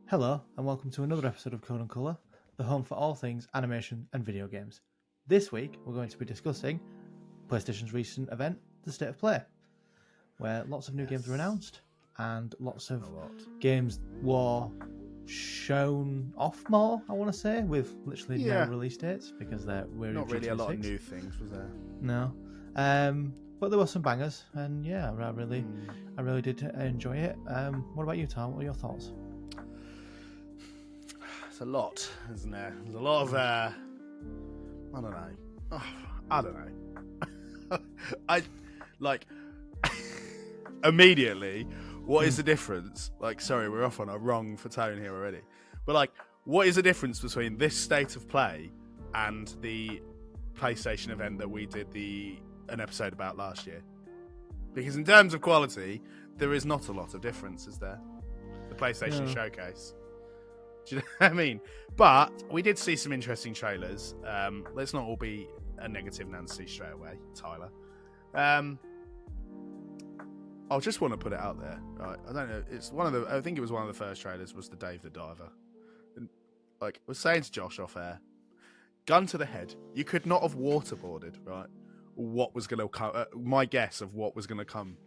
Hello, and welcome to another episode of Code and Colour, the home for all things animation and video games. This week, we're going to be discussing PlayStation's recent event, the State of Play, where lots of new games were announced and lots of games were shown off more, I want to say, with literally no release dates because we're not really a lot of new things, was there? No. But there were some bangers, and yeah, I really did enjoy it. What about you, Tom? What are your thoughts? It's a lot, isn't there? There's a lot of I don't know. I don't know. I like immediately. What is the difference? Like, sorry, we're off on a wrong for tone here already. But like, what is the difference between this State of Play and the PlayStation event that we did an episode about last year? Because in terms of quality, there is not a lot of difference, is there? The PlayStation Showcase. Do you know what I mean? But we did see some interesting trailers. Let's not all be a negative Nancy straight away, Tyler. I just want to put it out there. Right? I don't know. I think it was one of the first trailers. Was the Dave the Diver? And like I was saying to Josh off air, gun to the head. You could not have waterboarded, right? What was going to come? My guess of what was going to come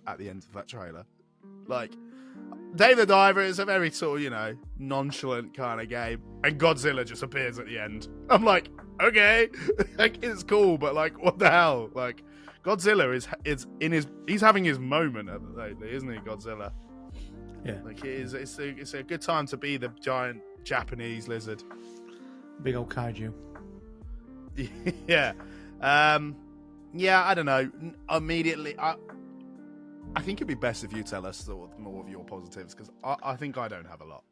at the end of that trailer, like. Dave the Diver is a very sort of, nonchalant kind of game, and Godzilla just appears at the end. I'm like, okay, like, it's cool, but like, what the hell? Like, Godzilla he's having his moment lately, isn't he, Godzilla? Yeah. Like, it's a good time to be the giant Japanese lizard. Big old kaiju. Yeah. I don't know. Immediately, I think it'd be best if you tell us more of your positives, because I think I don't have a lot.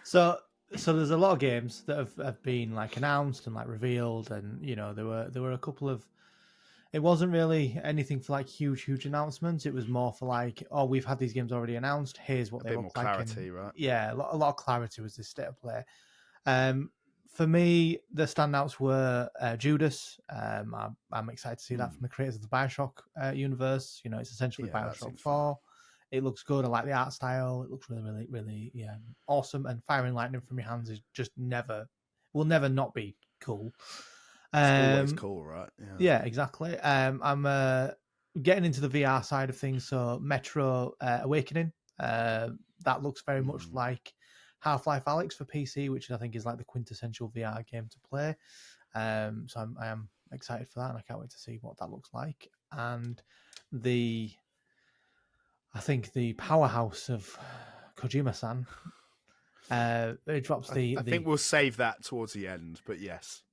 So there's a lot of games that have been like announced and like revealed, and there were a couple of. It wasn't really anything for like huge announcements. It was more for like, oh, we've had these games already announced. Here's what they look like. A bit more clarity, right? Yeah, a lot of clarity was this State of Play. For me, the standouts were Judas. I'm excited to see that from the creators of the BioShock universe. It's essentially BioShock 4. It looks good. I like the art style. It looks really awesome. And firing lightning from your hands is just will never not be cool. It's always cool, right? Yeah, exactly. I'm getting into the VR side of things. So Metro Awakening, that looks very much like Half-Life Alyx for PC, which I think is like the quintessential VR game to play. So I am excited for that, and I can't wait to see what that looks like. And I think the powerhouse of Kojima-san, it drops I think we'll save that towards the end, but yes.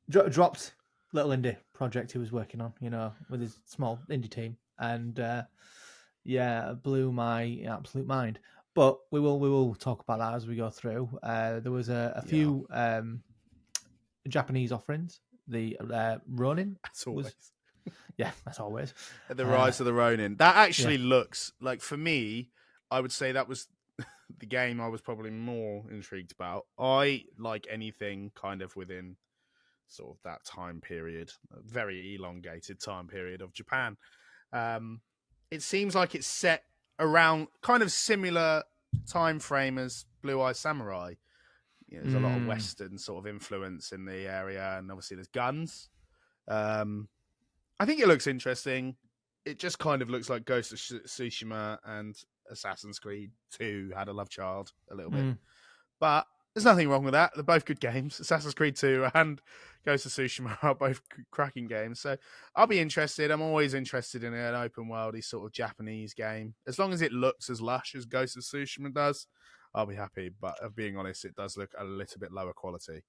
Dropped little indie project he was working on, with his small indie team, and blew my absolute mind. But we will talk about that as we go through. There was a few Japanese offerings. The Ronin, as always. As always. The Rise of the Ronin. That actually looks like, for me, I would say that was the game I was probably more intrigued about. I like anything kind of within sort of that time period, a very elongated time period of Japan. It seems like it's set around kind of similar time frame as Blue Eye Samurai. There's a lot of Western sort of influence in the area, and obviously there's guns. I think it looks interesting. It just kind of looks like Ghost of Tsushima and Assassin's Creed 2 had a love child a little bit. But there's nothing wrong with that. They're both good games. Assassin's Creed 2 and Ghost of Tsushima are both cracking games. So I'll be interested. I'm always interested in an open worldy sort of Japanese game. As long as it looks as lush as Ghost of Tsushima does, I'll be happy. But being honest, it does look a little bit lower quality.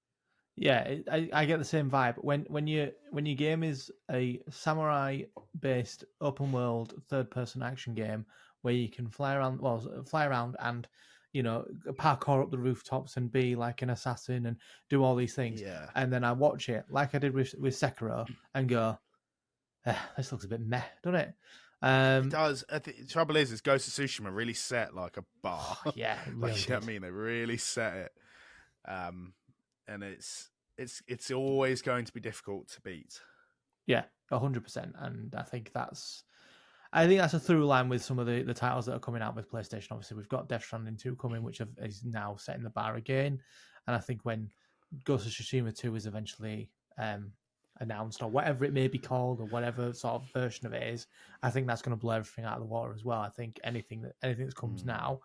Yeah, I get the same vibe. When your game is a samurai-based open world third-person action game where you can fly around and parkour up the rooftops and be like an assassin and do all these things. Yeah. And then I watch it like I did with Sekiro and go, this looks a bit meh, doesn't it? It does. The trouble is Ghost of Tsushima really set like a bar. Yeah, it really you know what I mean? They really set it. And it's always going to be difficult to beat. Yeah, 100%. And I think that's I think that's a through line with some of the titles that are coming out with PlayStation. Obviously, we've got Death Stranding 2 coming, which is now setting the bar again. And I think when Ghost of Tsushima 2 is eventually announced, or whatever it may be called, or whatever sort of version of it is, I think that's going to blow everything out of the water as well. I think anything that comes now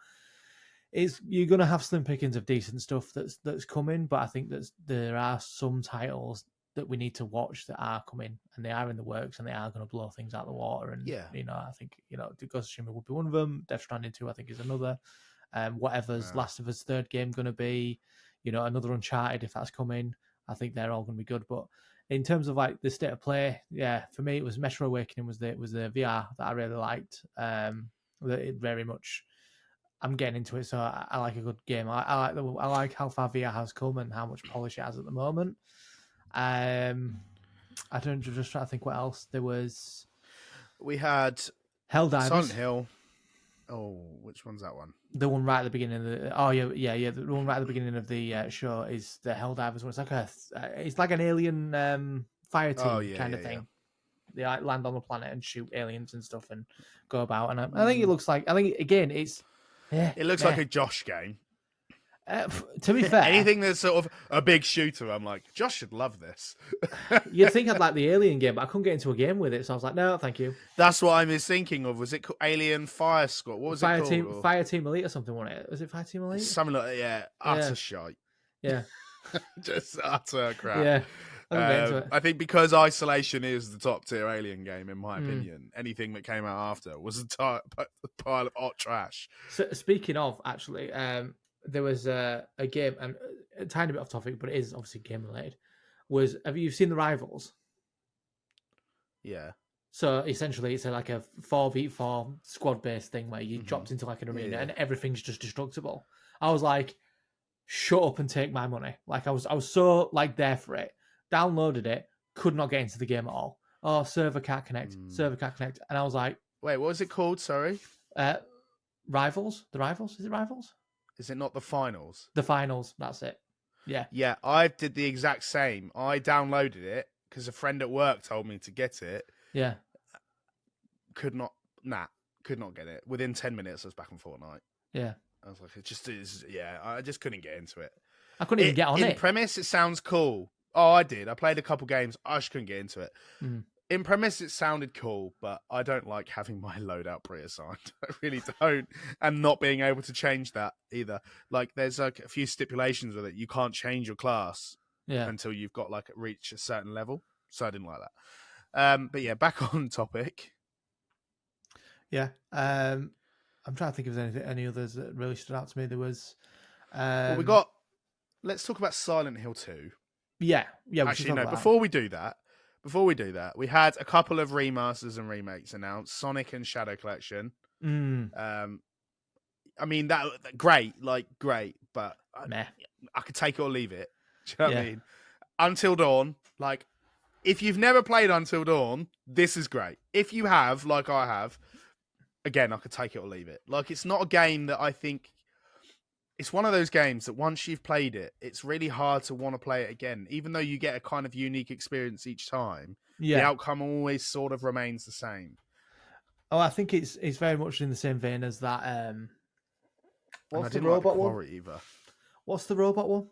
is you're going to have slim pickings of decent stuff that's coming, but I think that there are some titles that we need to watch that are coming, and they are in the works, and they are going to blow things out of the water. And I think Ghost of Tsushima would be one of them. Death Stranding 2, I think, is another. Whatever's Last of Us third game going to be, another Uncharted if that's coming. I think they're all going to be good. But in terms of like the state of play, for me it was Metro Awakening was the VR that I really liked. It very much. I'm getting into it, so I like a good game. I like how far VR has come and how much polish it has at the moment. I don't just try to think what else there was. We had Helldivers. Silent Hill. Oh, which one's that one? The one right at the beginning of the. Oh yeah. The one right at the beginning of the show is the Helldivers one. It's like an alien fire team kind of thing. They land on the planet and shoot aliens and stuff and go about. And I think it looks like. I think again it's. It looks like a Josh game. To be fair, anything that's sort of a big shooter, I'm like, Josh should love this. You'd think I'd like the Alien game, but I couldn't get into a game with it, so I was like, no, thank you. That's what I was thinking of. Was it called Alien Fire Squad? What was it called? Fire Team Elite or something, wasn't it? Was it Fire Team Elite? Something like that, utter shite. Yeah. Just utter crap. Yeah. I think because Isolation is the top tier Alien game, in my opinion, anything that came out after was a pile of hot trash. So, speaking of, actually, there was a game, and a tiny bit off topic, but it is obviously game related. Have you seen The Rivals? Yeah. So essentially, it's like a 4v4 squad based thing where you dropped into like an arena and everything's just destructible. I was like, shut up and take my money. Like I was so like there for it. Downloaded it, could not get into the game at all. Oh, server can't connect, and I was like, wait, what was it called? Sorry. Rivals. The Rivals. Is it Rivals? Is it not the Finals? The Finals. That's it. Yeah. Yeah, I did the exact same. I downloaded it because a friend at work told me to get it. Yeah. Could not get it. Within 10 minutes, I was back on Fortnite. Yeah. I was like, it just is. Yeah, I just couldn't get into it. I couldn't even get on it. In premise, it sounds cool. Oh, I did. I played a couple games. I just couldn't get into it. In premise, it sounded cool, but I don't like having my loadout pre-assigned. I really don't. And not being able to change that either. Like, there's like a few stipulations with it. You can't change your class until you've got like reach a certain level. So I didn't like that. But yeah, back on topic. Yeah. I'm trying to think if there's any others that really stood out to me. There was... Let's talk about Silent Hill 2. Yeah. Actually, no. Before we do that, we had a couple of remasters and remakes announced: Sonic and Shadow Collection. I mean, that great, but I could take it or leave it. Do you know what I mean? Until Dawn, like, if you've never played Until Dawn, this is great. If you have, like I have, again, I could take it or leave it. Like, it's not a game that I think. It's one of those games that once you've played it, it's really hard to want to play it again. Even though you get a kind of unique experience each time, the outcome always sort of remains the same. Oh, I think it's very much in the same vein as that. What's the robot one? Either. What's the robot one?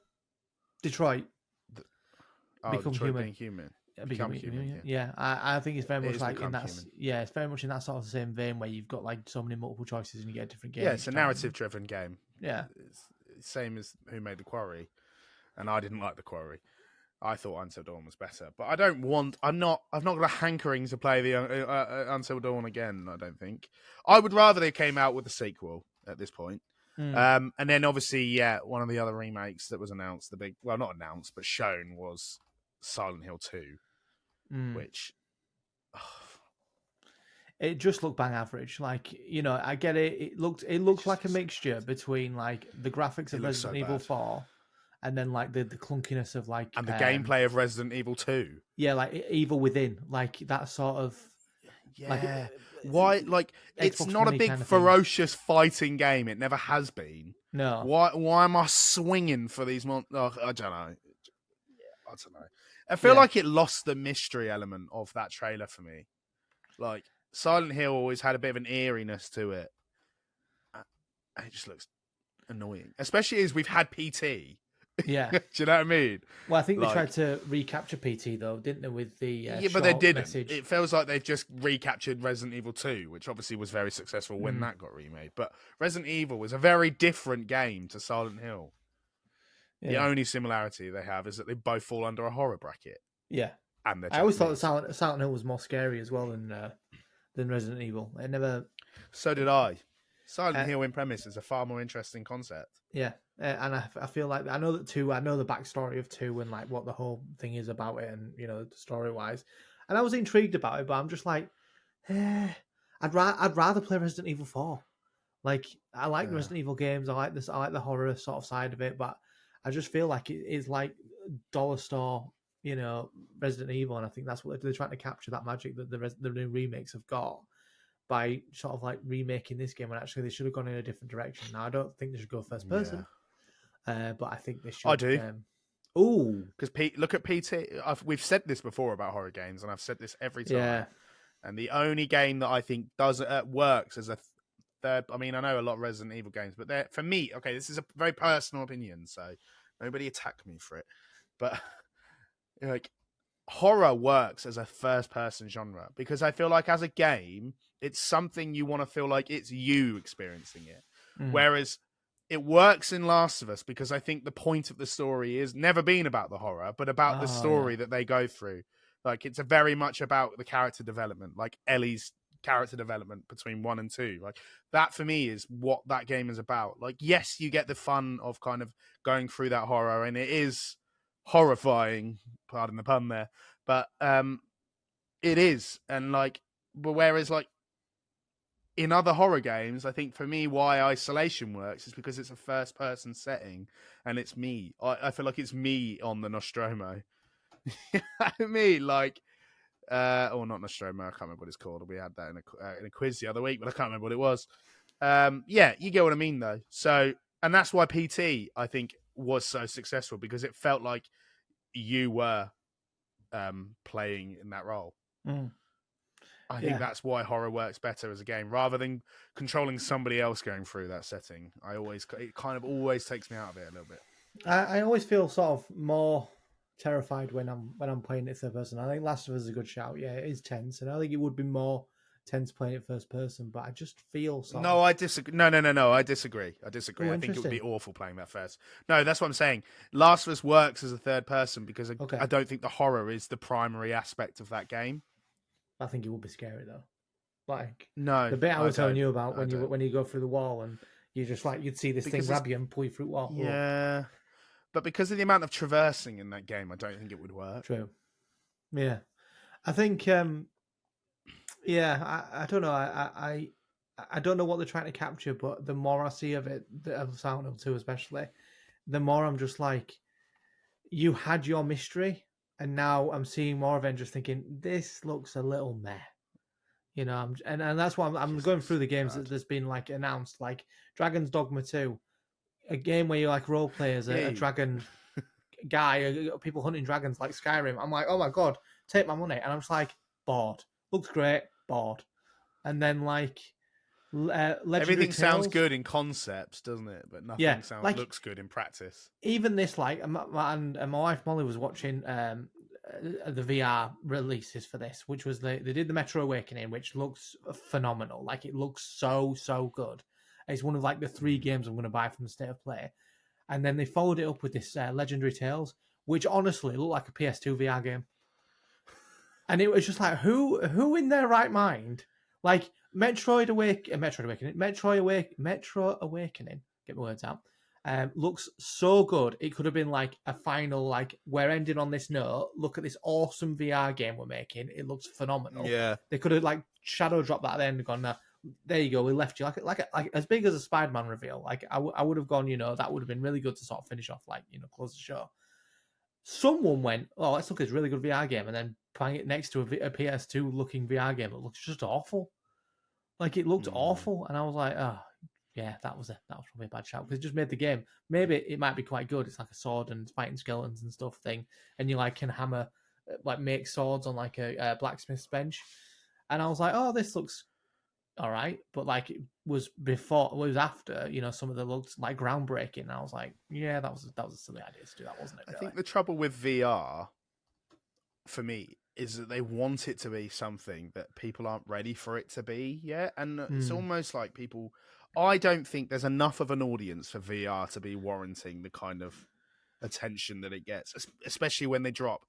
Detroit. Become Human. Become human. Yeah, I think it's very much like in that. Yeah, it's very much in that sort of the same vein where you've got like so many multiple choices and you get a different game. Yeah, it's a narrative-driven game. Yeah, it's same as Who Made the Quarry, and I didn't like the Quarry. I thought Until Dawn was better, but I've not got a hankering to play the Until Dawn again. I don't think. I would rather they came out with a sequel at this point. And then obviously, one of the other remakes that was announced, not announced but shown, was Silent Hill 2, which. It just looked bang average. Like, I get it. It looked like a mixture between like the graphics of Resident Evil 4 and then like the clunkiness of like and the gameplay of Resident Evil 2. Yeah, like Evil Within, like that sort of. Yeah. Like, why? Like, it's not a big ferocious fighting game. It never has been. No. Why am I swinging for these I don't know. I don't know. I feel like it lost the mystery element of that trailer for me. Like. Silent Hill always had a bit of an eeriness to it. It just looks annoying, especially as we've had PT. Yeah. Do you know what I mean? Well, I think they Like- tried to recapture PT though, didn't they? With the yeah, but they short didn't. message. It feels like they've just recaptured Resident Evil 2, which obviously was very successful when that got remade. But Resident Evil was a very different game to Silent Hill. The Yeah. only similarity they have is that they both fall under a horror bracket. Yeah. And they're I always thought Japanese. that Silent Hill was more scary as well than Resident Evil. It never. So did I. Silent Uh, Hill in premise is a far more interesting concept. Yeah, and I feel like I know that 2. I know the backstory of 2 and like what the whole thing is about it, and story wise, and I was intrigued about it, but I'm just like, I'd rather play Resident Evil 4. Like I like the Resident Evil games. I like this. I like the horror sort of side of it, but I just feel like it is like dollar store, Resident Evil, and I think that's what they're trying to capture, that magic that the new remakes have got by sort of like remaking this game. And actually, they should have gone in a different direction. Now, I don't think they should go first person, but I think they should. I do. Ooh, Because look at PT. We've said this before about horror games, and I've said this every time. yeah, And the only game that I think does works as a third. I mean, I know a lot of Resident Evil games, but for me, okay, this is a very personal opinion, so nobody attack me for it. But like, horror works as a first-person genre because I feel like as a game, it's something you want to feel like it's you experiencing it. Whereas it works in Last of Us because I think the point of the story is never been about the horror, but about the story that they go through. Like, it's very much about the character development, like Ellie's character development between 1 and 2. Like, that for me is what that game is about. Like, yes, you get the fun of kind of going through that horror, and it is horrifying, pardon the pun there, but it is. And like, but whereas like in other horror games, I think for me why Isolation works is because it's a first person setting and it's me. I feel like it's me on the Nostromo. I mean, like not Nostromo, I can't remember what it's called. We had that in a quiz the other week, but I can't remember what it was. Yeah, you get what I mean though. So, and that's why PT I think was so successful, because it felt like you were playing in that role. I think that's why horror works better as a game rather than controlling somebody else going through that setting. It kind of always takes me out of it a little bit. I always feel sort of more terrified when I'm playing it third person. I think Last of Us is a good shout. Yeah, it is tense, and I think it would be more tense playing it first person. But I just feel I disagree. No, I disagree. Oh, I think it would be awful playing that first. No, that's what I'm saying. Last of Us works as a third person because I don't think the horror is the primary aspect of that game. I think it would be scary though. Like no, the bit I was telling you about when you go through the wall and you just like you'd see this thing grab you and pull you through the wall. Yeah, but because of the amount of traversing in that game, I don't think it would work. True. Yeah, I think. Yeah, I don't know. I don't know what they're trying to capture, but the more I see of it, of Silent Hill 2 especially, the more I'm just like, you had your mystery, and now I'm seeing more of it and just thinking, this looks a little meh. And that's why I'm going through the games that's been like announced, like Dragon's Dogma 2, a game where you like role play as a dragon guy, people hunting dragons like Skyrim. I'm like, oh my god, take my money, and I'm just like, bored. Looks great, bored. And then like everything sounds good in concepts, doesn't it? But nothing looks good in practice. Even this, like, and my wife Molly was watching the VR releases for this, which was they did the Metro Awakening, which looks phenomenal. Like, it looks so good. It's one of like the 3 games I'm going to buy from the State of Play. And then they followed it up with this Legendary Tales, which honestly looked like a PS2 VR game. And it was just like, who in their right mind, like Metro Awakening, get my words out, looks so good. It could have been like a final, like, we're ending on this note. Look at this awesome VR game we're making. It looks phenomenal. Yeah, they could have like shadow dropped that at the end and gone, no, there you go. We left you like as big as a Spider-Man reveal. Like I would have gone, that would have been really good to sort of finish off, like, close the show. Someone went, oh, let's look at this really good VR game, and then playing it next to a PS2 looking VR game. It looks just awful. Like, it looked awful, and I was like, oh, yeah, that was probably a bad shout, because it just made the game. Maybe it might be quite good. It's like a sword and fighting skeletons and stuff thing, and you like can hammer, like make swords on like a blacksmith's bench. and I was like, oh, this looks all right, but like it was before, it was after, some of the looked like groundbreaking. And I was like, yeah, that was a silly idea to do that, wasn't it? I Really? think the trouble with VR for me is that they want it to be something that people aren't ready for it to be yet, and it's almost like people. I don't think there's enough of an audience for VR to be warranting the kind of attention that it gets, especially when they drop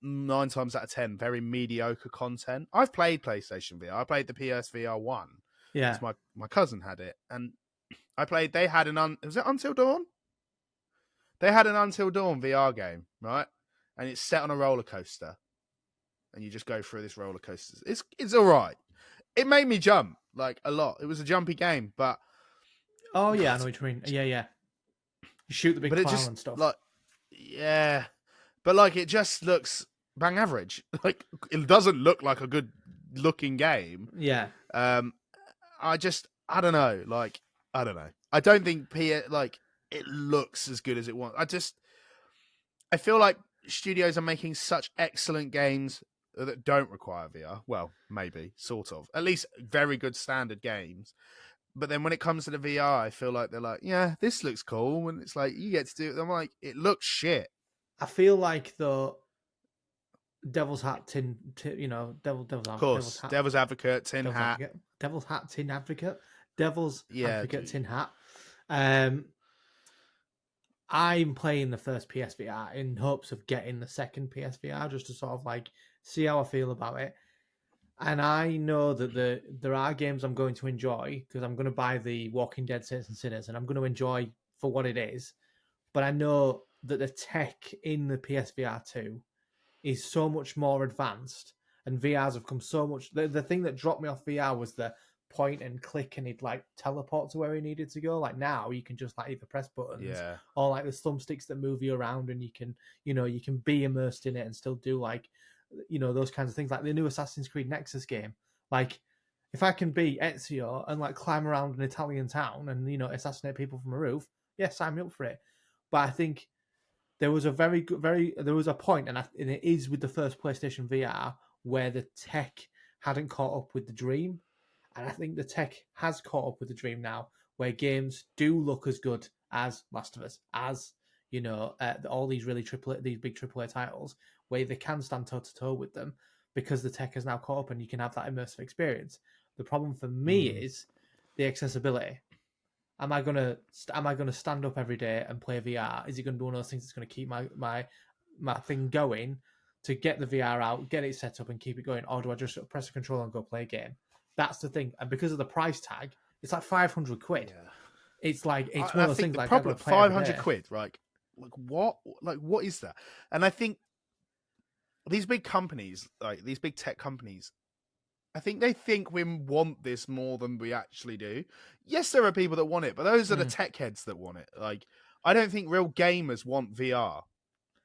9 times out of 10 very mediocre content. I've played PlayStation VR. I played the PSVR 1 Yeah. because my cousin had it, and I played. They had was it Until Dawn? They had an Until Dawn VR game, right? And it's set on a roller coaster, and you just go through this roller coaster. It's all right. It made me jump like a lot. It was a jumpy game, but Oh yeah, I know what you mean. Yeah, yeah. You shoot the big it clown just and stuff. like yeah, but like it just looks bang average. Like it doesn't look like a good looking game. Yeah. I don't know. Like I don't know. I don't think like it looks as good as it wants. I feel like studios are making such excellent games that don't require VR. Well, maybe, sort of. At least very good standard games. But then when it comes to the VR, I feel like they're like, yeah, this looks cool. And it's like, you get to do it. I'm like, it looks shit. I feel like, though, Devil's Hat, Of course. Devil's Advocate, Tin Hat. Devil's Hat, Tin Advocate. Devil's Advocate, Tin Hat. I'm playing the first PSVR in hopes of getting the second PSVR just to sort of like see how I feel about it. And I know that there are games I'm going to enjoy because I'm going to buy the Walking Dead Saints and Sinners and I'm going to enjoy for what it is. But I know that the tech in the PSVR 2 is so much more advanced and VRs have come so much. The thing that dropped me off VR was the point and click and he'd like teleport to where he needed to go. Like now you can just like either press buttons or like the thumbsticks that move you around and you can be immersed in it and still do like those kinds of things, like the new Assassin's Creed Nexus game. Like if I can be Ezio and like climb around an Italian town and assassinate people from a roof, yeah, sign me up for it. But I think there was a there was a point, and it is with the first PlayStation VR where the tech hadn't caught up with the dream. And I think the tech has caught up with the dream now, where games do look as good as Last of Us, as all these these big AAA titles, where they can stand toe to toe with them because the tech has now caught up and you can have that immersive experience. The problem for me is the accessibility. Am I gonna stand up every day and play VR? Is it going to be one of those things that's going to keep my thing going to get the VR out, get it set up, and keep it going, or do I just press a controller and go play a game? That's the thing, and because of the price tag, it's like 500 quid. Yeah. It's like one of those things. The like problem, 500 quid, right? What is that? And I think these big companies, like these big tech companies, I think they think we want this more than we actually do. Yes, there are people that want it, but those are the tech heads that want it. Like, I don't think real gamers want VR,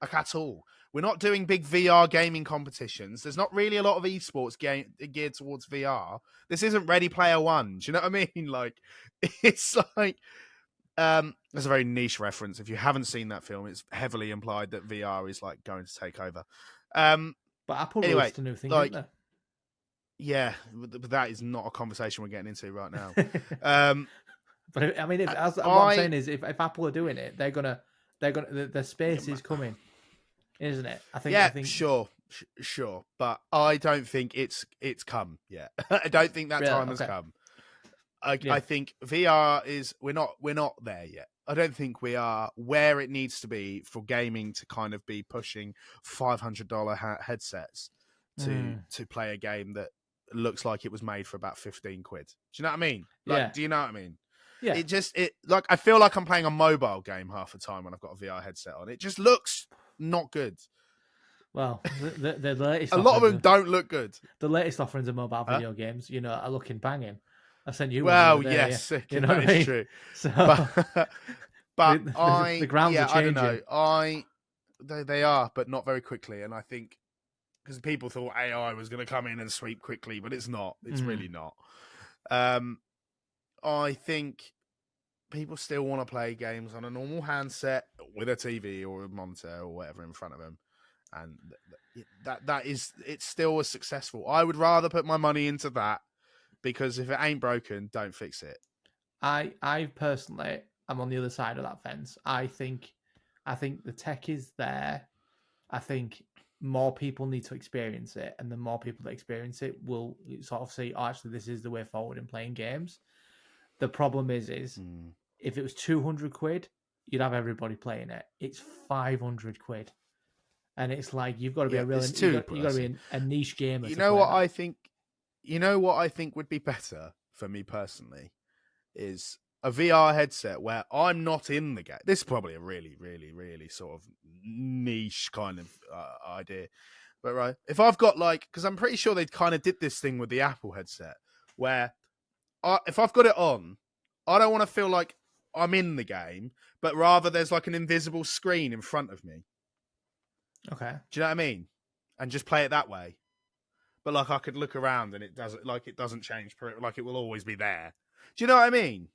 like at all. We're not doing big VR gaming competitions. There's not really a lot of esports geared towards VR. This isn't Ready Player One. Do you know what I mean? Like, it's like, there's a very niche reference. If you haven't seen that film, it's heavily implied that VR is like going to take over. But Apple released a new thing, like, didn't they? Yeah, but that is not a conversation we're getting into right now. But I mean, what I'm saying is, if Apple are doing it, the space is coming, isn't it? I think. Sure. But I don't think it's come yet. I don't think that time has come. I think VR is we're not there yet. I don't think we are where it needs to be for gaming to kind of be pushing $500 headsets to play a game that looks like it was made for about 15 quid. Do you know what I mean? Like, do you know what I mean? Yeah. I feel like I'm playing a mobile game half the time when I've got a VR headset on. It just looks not good. Well, the latest a lot of them don't look good. The latest offerings of mobile video games, are looking banging. I sent you. Well, yes, you know what I mean? True. So, but the grounds are changing. I don't know. They are, but not very quickly. And I think because people thought AI was going to come in and sweep quickly, but it's not. It's really not. I think people still want to play games on a normal handset with a TV or a monitor or whatever in front of them. and it's still as successful. I would rather put my money into that, because if it ain't broken, don't fix it. I personally am on the other side of that fence. I think the tech is there. I think more people need to experience it, and the more people that experience it will sort of see, oh, actually, this is the way forward in playing games. The problem is if it was 200 quid, you'd have everybody playing it. It's 500 quid, and it's like you've got to be you've got to be a niche gamer. You know what I think? You know what I think would be better for me personally is a VR headset where I'm not in the game. This is probably a really, really, really sort of niche kind of idea. But right, if I've got because I'm pretty sure they kind of did this thing with the Apple headset where if I've got it on, I don't want to feel like I'm in the game, but rather there's like an invisible screen in front of me. Okay. Do you know what I mean? And just play it that way. But I could look around and it doesn't change. It will always be there. Do you know what I mean?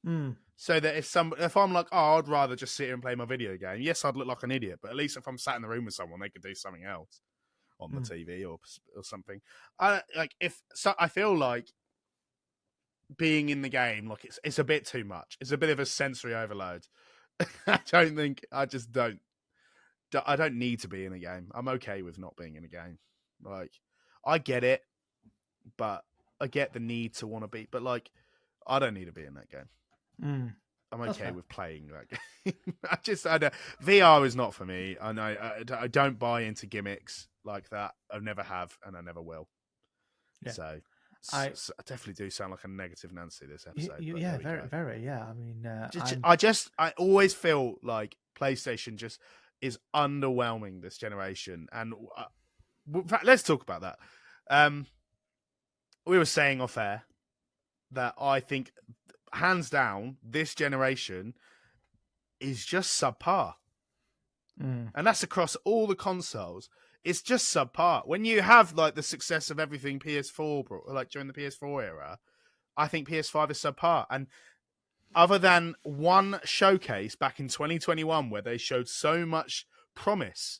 So that if I'm like, oh, I'd rather just sit here and play my video game. Yes, I'd look like an idiot, but at least if I'm sat in the room with someone, they could do something else on the TV or something. I feel like being in the game, it's a bit too much. It's a bit of a sensory overload. I don't need to be in a game. I'm okay with not being in a game. I get it, but I get the need to want to be. But I don't need to be in that game. I'm okay with playing that game. I don't. VR is not for me. And I don't buy into gimmicks like that. I never have, and I never will. Yeah. So I definitely do sound like a negative Nancy this episode. Yeah, very. Yeah, I mean, I always feel like PlayStation just is underwhelming this generation, and in fact, let's talk about that. We were saying off air that I think, hands down, this generation is just subpar. And that's across all the consoles. It's just subpar. When you have the success of everything PS4, during the PS4 era, I think PS5 is subpar. And other than one showcase back in 2021 where they showed so much promise,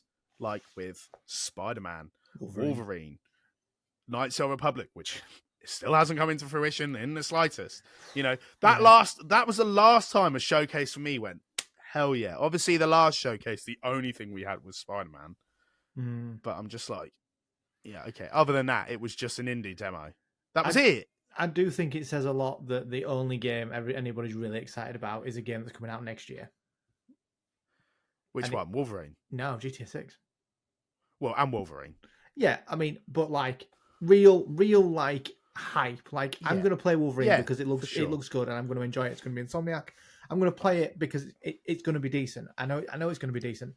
with Spider-Man, Wolverine, Knights of the Republic, which still hasn't come into fruition in the slightest. That was the last time a showcase for me went, hell yeah. Obviously, the last showcase, the only thing we had was Spider-Man. But I'm just yeah, okay. Other than that, it was just an indie demo. That was it. I do think it says a lot that the only game anybody's really excited about is a game that's coming out next year. Which one? Wolverine? No, GTA 6. Well, and Wolverine. Yeah, I mean, but real hype. I'm going to play Wolverine because it looks good and I'm going to enjoy it. It's going to be Insomniac. I'm going to play it because it's going to be decent. I know it's going to be decent.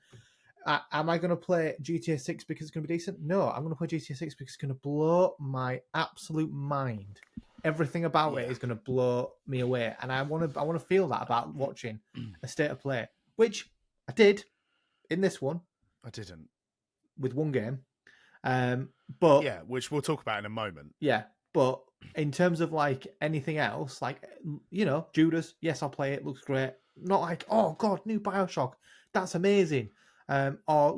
Am I going to play GTA 6 because it's going to be decent? No, I'm going to play GTA 6 because it's going to blow my absolute mind. Everything about it is going to blow me away, and I want to feel that about watching a state of play, which I did in this one. I didn't with one game, but yeah, which we'll talk about in a moment. Yeah, but in terms of anything else, Judas, yes, I'll play it. Looks great. Not oh god, new BioShock, that's amazing. Or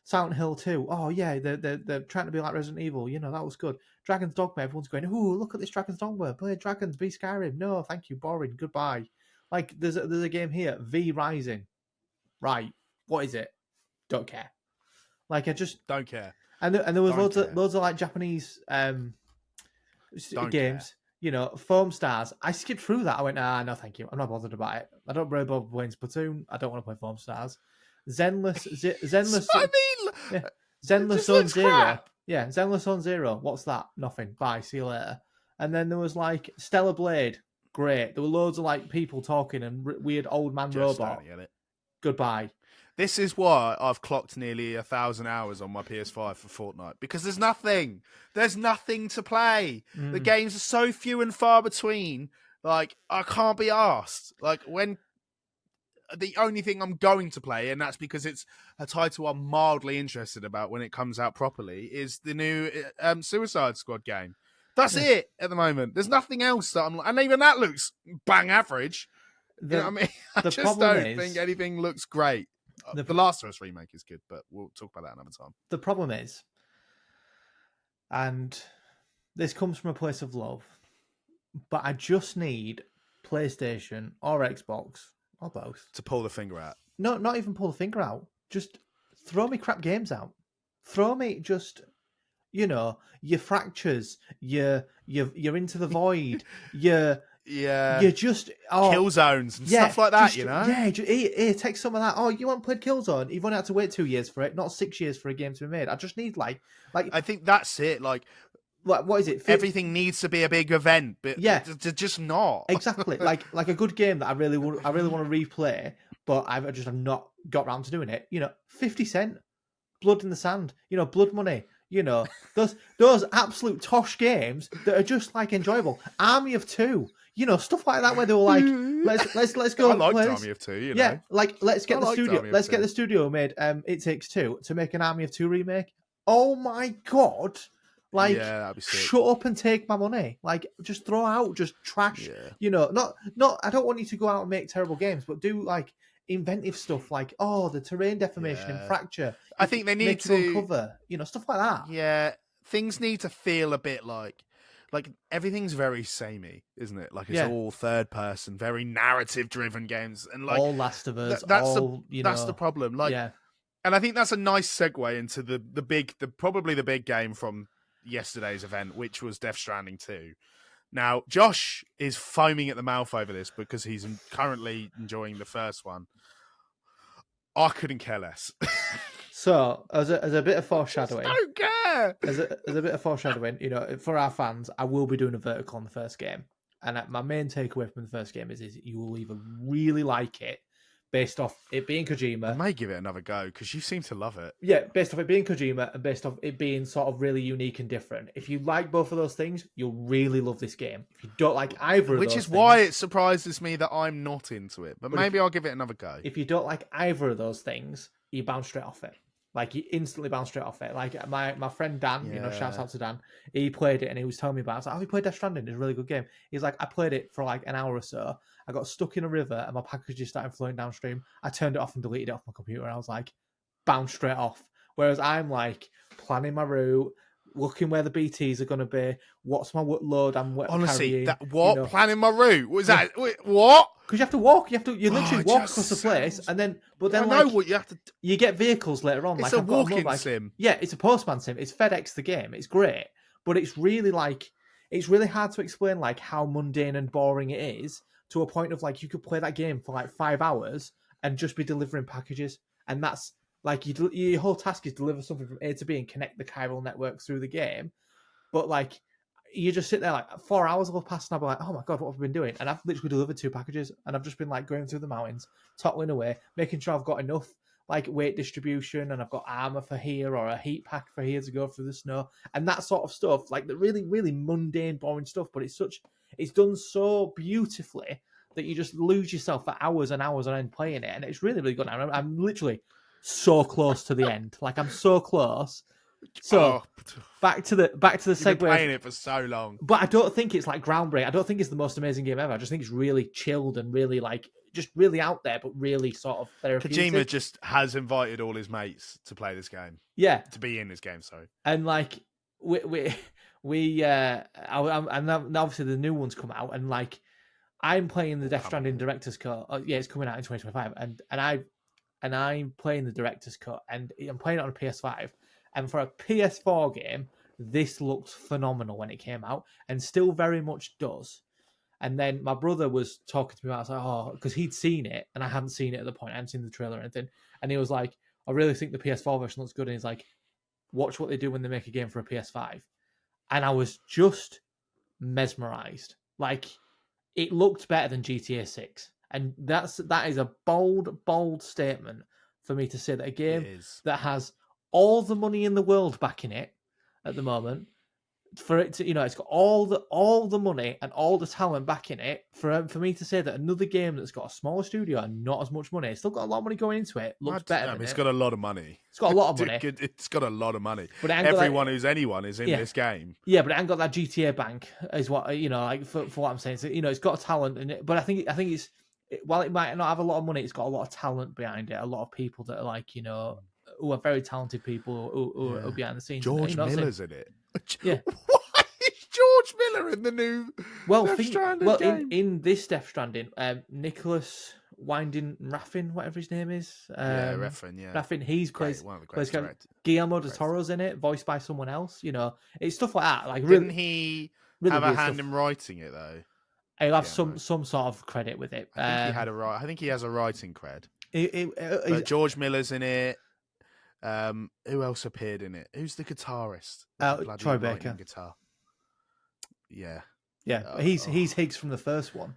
Silent Hill 2. Oh yeah, they're trying to be like Resident Evil. That was good. Dragon's Dogma. Everyone's going, ooh, look at this Dragon's Dogma. Play Dragons, be Skyrim. No, thank you, boring. Goodbye. There's a game here, V Rising. Right, what is it? Don't care. I just don't care. And there was loads of Japanese games. Foam Stars. I skipped through that. I went, no, thank you. I'm not bothered about it. I don't really bother playing Splatoon. I don't want to play Foam Stars. Zenless Zone Zero. Crap. Yeah, Zenless Zone Zero. What's that? Nothing. Bye. See you later. And then there was Stellar Blade. Great. There were loads of people talking and weird old man robot. Goodbye. This is why I've clocked nearly 1,000 hours on my PS5 for Fortnite, because there's nothing to play. The games are so few and far between. I can't be asked. When the only thing I'm going to play, and that's because it's a title I'm mildly interested about when it comes out properly, is the new Suicide Squad game. That's it at the moment. There's nothing else that and even that looks bang average. You know what I mean? I just don't think anything looks great. The Last of Us remake is good, but we'll talk about that another time. The problem is, and this comes from a place of love, but I just need PlayStation or Xbox or both to pull the finger out. No, not even pull the finger out. Just throw me crap games out. Throw me just, your Fractures, your Into the Void, your just Kill Zones and stuff like that. Yeah, here, take some of that. Oh, you haven't played Killzone? You've only had to wait 2 years for it, not 6 years for a game to be made. I just need like I think that's it. Like what is it? Everything needs to be a big event, but just not exactly. like a good game that I really want to replay, but I've just not got around to doing it. 50 Cent, Blood in the Sand. Blood Money. Those absolute tosh games that are just like enjoyable. Army of Two. Stuff like that where they were like, let's go. I liked Army of Two. Yeah, like let's get the studio made. It Takes Two to make an Army of Two remake. Oh my god. Like, that'd be sick. Shut up and take my money. Like, just throw out just trash. Yeah. Not. I don't want you to go out and make terrible games, but do like inventive stuff, like the terrain deformation in Fracture. I think they need to uncover, stuff like that. Yeah, things need to feel a bit like everything's very samey, isn't it? Like it's all third person, very narrative driven games, and like all Last of Us. That's the problem. Like, and I think that's a nice segue into probably the big game from yesterday's event, which was Death Stranding 2. Now, Josh is foaming at the mouth over this because he's currently enjoying the first one. I couldn't care less. So, as a bit of foreshadowing, I don't care. As a bit of foreshadowing, for our fans, I will be doing a vertical on the first game, and my main takeaway from the first game is you will either really like it, based off it being Kojima. I may give it another go because you seem to love it. Yeah, based off it being Kojima and based off it being sort of really unique and different. If you like both of those things, you'll really love this game. If you don't like either of those things... Which is why it surprises me that I'm not into it. But maybe I'll give it another go. If you don't like either of those things, you bounce straight off it. Like, you instantly bounce straight off it. Like, my friend Dan, shouts out to Dan, he played it and he was telling me about it. I was like, have you played Death Stranding? It's a really good game. He's like, I played it for like an hour or so. I got stuck in a river and my packages started flowing downstream. I turned it off and deleted it off my computer. And I was like, bounce straight off. Whereas I'm like, planning my route, looking where the BTs are going to be, what's my load I'm honestly, carrying. Planning my route? Was that? What? Because you have to walk. You literally walk across the place, and then. But then, I know what you have to. You get vehicles later on. It's like a walking sim. Yeah, it's a postman sim. It's FedEx the game. It's great, but it's really hard to explain like how mundane and boring it is to a point of like you could play that game for like 5 hours and just be delivering packages, and that's like your whole task is deliver something from A to B and connect the chiral network through the game, but like. You just sit there like 4 hours will pass and I'll be like, oh my god, what have I been doing? And I've literally delivered 2 packages and I've just been like going through the mountains, toppling away, making sure I've got enough like weight distribution and I've got armor for here or a heat pack for here to go through the snow and that sort of stuff. Like the really, really mundane, boring stuff, but it's done so beautifully that you just lose yourself for hours and hours on end playing it. And it's really, really good. I'm literally so close to the end. Like I'm so close. So back to the segue. You've been playing it for so long, but I don't think it's like groundbreaking. I don't think it's the most amazing game ever. I just think it's really chilled and really like just really out there, but really sort of therapeutic. Kojima just has invited all his mates to play this game. Yeah, to be in this game. Sorry, and like and obviously the new ones come out, and like I'm playing the Death Stranding director's cut. It's coming out in 2025, and I'm playing the director's cut, and I'm playing it on a PS5. And for a PS4 game, this looked phenomenal when it came out, and still very much does. And then my brother was talking to me about it, I was like, because he'd seen it, and I hadn't seen it at the point. I hadn't seen the trailer or anything. And he was like, I really think the PS4 version looks good. And he's like, watch what they do when they make a game for a PS5. And I was just mesmerized. Like, it looked better than GTA 6. And that is a bold statement for me to say that a game that has all the money in the world backing it at the moment, for it to, it's got all the money and all the talent backing it, for me to say that another game that's got a smaller studio and not as much money, it's still got a lot of money going into it, looks better than it's got a lot of money. It's got a lot of money. It's got a lot of money. But everyone who's anyone is in this game. Yeah, but it ain't got that GTA bank, is what, like for what I'm saying. So, it's got a talent in it, but I think it's while it might not have a lot of money, it's got a lot of talent behind it. A lot of people that are like, you know, who are very talented people who are behind the scenes. George You know, Miller's in it. Yeah. Why is George Miller in the new Death Stranding game? in this Death Stranding, Nicholas Winding Refn, whatever his name is. Refn, yeah. Refn, he's plays One of the great directors. Guillermo del Toro's in it, voiced by someone else. You know, it's stuff like that. Like, Didn't really, he really have a weird hand stuff. in writing it though? He'll have some sort of credit with it. I think he has a writing cred. But George Miller's in it. Who else appeared in it? Who's the guitarist? Troy Baker. Guitar. Yeah. He's Higgs from the first one.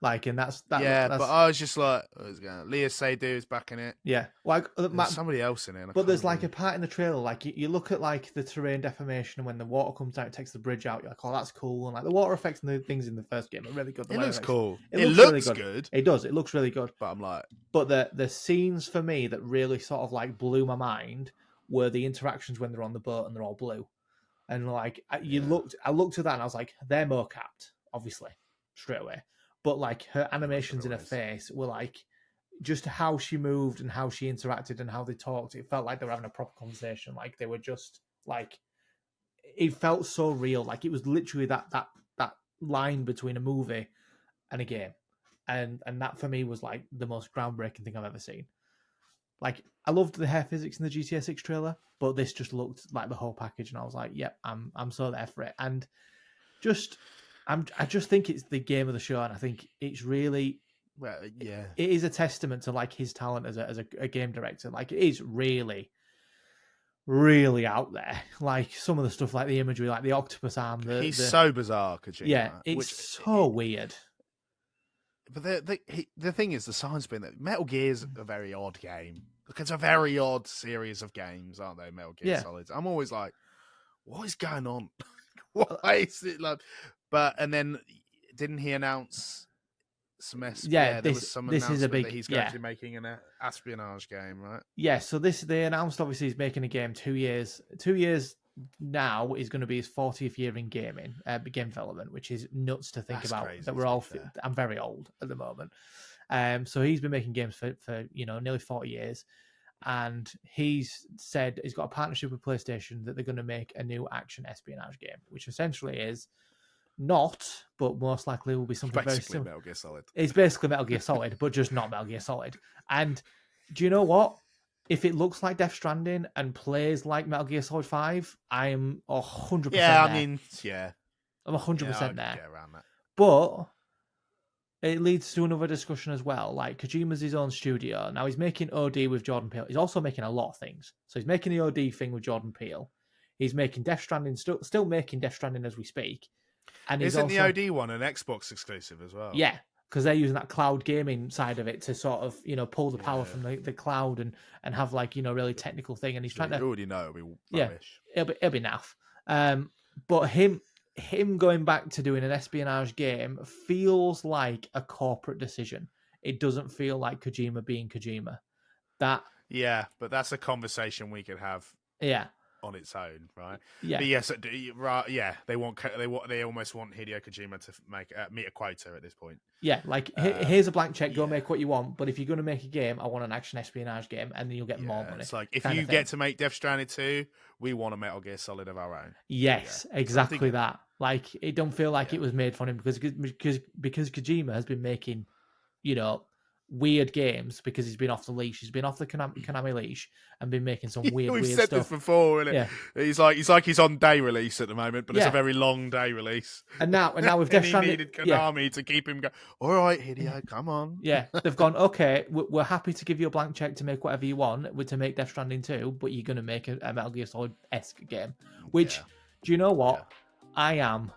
Like, and that's but I was just like, Leah Seydoux back in it. Yeah, like there's somebody else in it. But there's like a part in the trailer, like you look at like the terrain deformation, and when the water comes out, it takes the bridge out. You're like, oh, that's cool. And like the water effects and the things in the first game are really good. It looks cool. It looks really good. It does. It looks really good. But I'm like, the scenes for me that really sort of like blew my mind were the interactions when they're on the boat and they're all blue, and like I looked at that and I was like, they're mo-capped, obviously, straight away. But like her animations in her face were like just how she moved and how she interacted and how they talked. It felt like they were having a proper conversation. Like they were just like, it felt so real. Like it was literally that line between a movie and a game. And that for me was like the most groundbreaking thing I've ever seen. Like I loved the hair physics in the GTA 6 trailer, but this just looked like the whole package. And I was like, yep, I'm so there for it. And I just think it's the game of the show, and I think it's really, it is a testament to like his talent as a game director. Like it is really, really out there. Like some of the stuff, like the imagery, like the octopus arm. He's so bizarre, Kojima. Yeah, it's so weird. But the thing is, the science being that Metal Gear's a very odd game. Look, it's a very odd series of games, aren't they? Metal Gear Solid. I'm always like, what is going on? Why is it like? But and then didn't he announce some? There was some announcement is a big. That he's going to be making an espionage game, right? Yeah. So they announced obviously he's making a game 2 years. 2 years now is going to be his 40th year in gaming, game development, which is nuts to think about. Crazy, that we're all. I'm very old at the moment. So he's been making games for nearly 40 years. And he's said he's got a partnership with PlayStation that they're going to make a new action espionage game, which essentially is not, but most likely will be something very similar. Metal Gear Solid. It's basically Metal Gear Solid, but just not Metal Gear Solid. And do you know what? If it looks like Death Stranding and plays like Metal Gear Solid 5, I'm 100% there. I'm 100% there. Get around that. But it leads to another discussion as well. Like Kojima's his own studio. Now he's making OD with Jordan Peele. He's also making a lot of things. So he's making the OD thing with Jordan Peele. He's making Death Stranding, still making Death Stranding as we speak. And isn't the OD one an Xbox exclusive as well? Yeah, because they're using that cloud gaming side of it to sort of pull the power from the cloud and have like really technical thing. And he's trying to. You already know it'll be rubbish. It'll be naff. But him going back to doing an espionage game feels like a corporate decision. It doesn't feel like Kojima being Kojima. But that's a conversation we could have. Yeah. On its own, right? Yeah. But yes, right. Yeah, they almost want Hideo Kojima to meet a quota at this point. Yeah, like here's a blank check. Go make what you want. But if you're going to make a game, I want an action espionage game, and then you'll get more money. It's like if you get to make Death Stranding 2, we want a Metal Gear Solid of our own. Yes, exactly that. Like it don't feel like it was made for him because Kojima has been making, weird games because he's been off the leash. He's been off the Konami leash and been making some weird We've stuff. said this before, isn't it? Yeah. He's like he's on day release at the moment, but it's a very long day release. And now with Death Stranding, he needed Konami to keep him going. All right, Hideo, come on. Yeah, they've gone. Okay, we're happy to give you a blank check to make whatever you want to make Death Stranding 2, but you're going to make a Metal Gear Solid-esque game. Which, do you know what? I am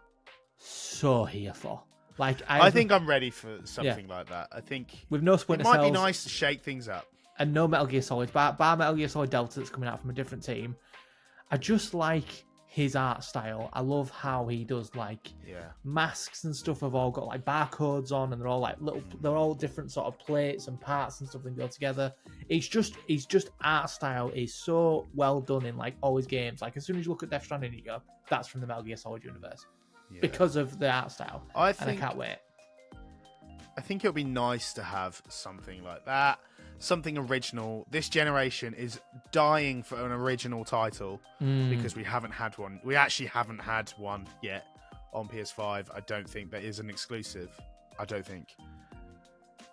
so here for. Like I think I'm ready for something like that. I think with no Splinter Cells, it might Cells, be nice to shake things up. And no Metal Gear Solid, bar Metal Gear Solid Delta that's coming out from a different team. I just like his art style. I love how he does like masks and stuff have all got like barcodes on, and they're all like they're all different sort of plates and parts and stuff that go together. It's just art style is so well done in like all his games. Like as soon as you look at Death Stranding, you go, that's from the Metal Gear Solid universe. Yeah. Because of the art style. I can't wait. I think it would be nice to have something like that, something original. This generation is dying for an original title because we haven't had one. We actually haven't had one yet on PS5. I don't think that is an exclusive. I don't think.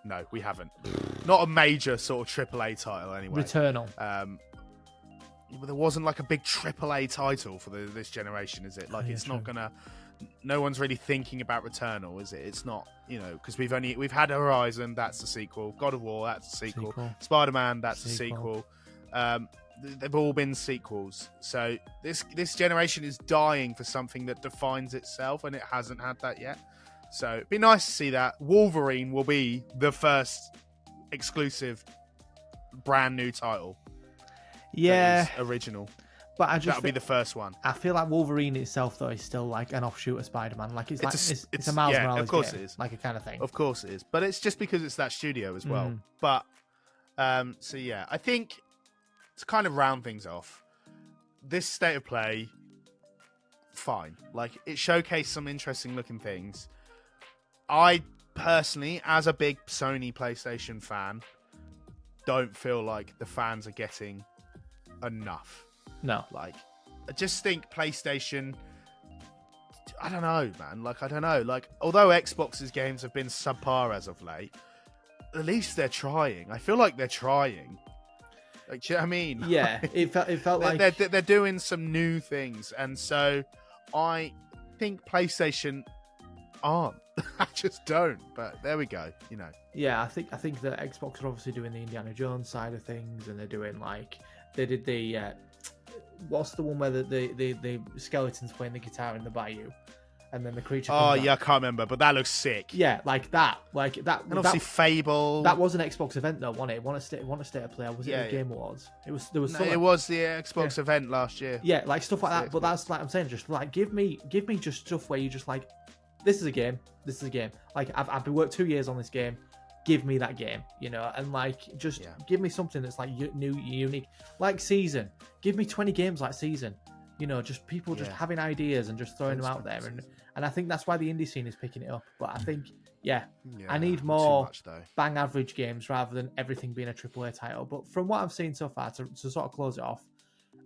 No, we haven't. Not a major sort of AAA title anyway. Returnal. But there wasn't like a big AAA title for this generation, is it? Like, it's not gonna. No one's really thinking about Returnal, is it? It's not, because we've had Horizon, that's the sequel. God of War, that's the sequel. Spider-Man, that's the sequel. They've all been sequels. So this generation is dying for something that defines itself, and it hasn't had that yet. So it'd be nice to see that. Wolverine will be the first exclusive brand new title. Yeah. Original. But that'll be the first one. I feel like Wolverine itself, though, is still like an offshoot of Spider-Man. Like it's a Miles Morales of course game, it is. like a kind of thing. Of course it is. But it's just because it's that studio as well. But so yeah, I think to kind of round things off, this state of play, fine. Like, it showcased some interesting looking things. I personally, as a big Sony PlayStation fan, don't feel like the fans are getting enough. No. Like, I just think PlayStation, I don't know, man. Like, I don't know. Like, although Xbox's games have been subpar as of late, at least they're trying. I feel like they're trying. Like, do you know what I mean? Yeah, it felt like they're doing some new things, and so I think PlayStation aren't. I just don't. But there we go. Yeah, I think that Xbox are obviously doing the Indiana Jones side of things, and they're doing they did the what's the one where the skeletons playing the guitar in the bayou, and then the creature. Oh yeah, I can't remember, but that looks sick. Yeah, like that. And obviously Fable. That was an Xbox event though, wasn't it? It won a state of play. Was it the Game Awards? It was. There was. It was the Xbox event last year. Yeah, like stuff like that. But that's like I'm saying, just like give me just stuff where you just like, this is a game. This is a game. Like I've been worked 2 years on this game. Give me that game, and like just give me something that's like new, unique, like Season. Give me 20 games like Season, just people just having ideas and just throwing them out there, and I think that's why the indie scene is picking it up. But I think I need more bang average games rather than everything being a AAA title. But from what I've seen so far, to sort of close it off,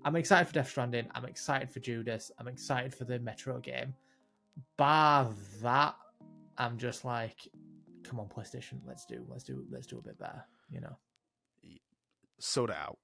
I'm excited for Death Stranding. I'm excited for Judas. I'm excited for the Metro game. Bar that, I'm just like, come on, PlayStation, let's do a bit better, Sort it out.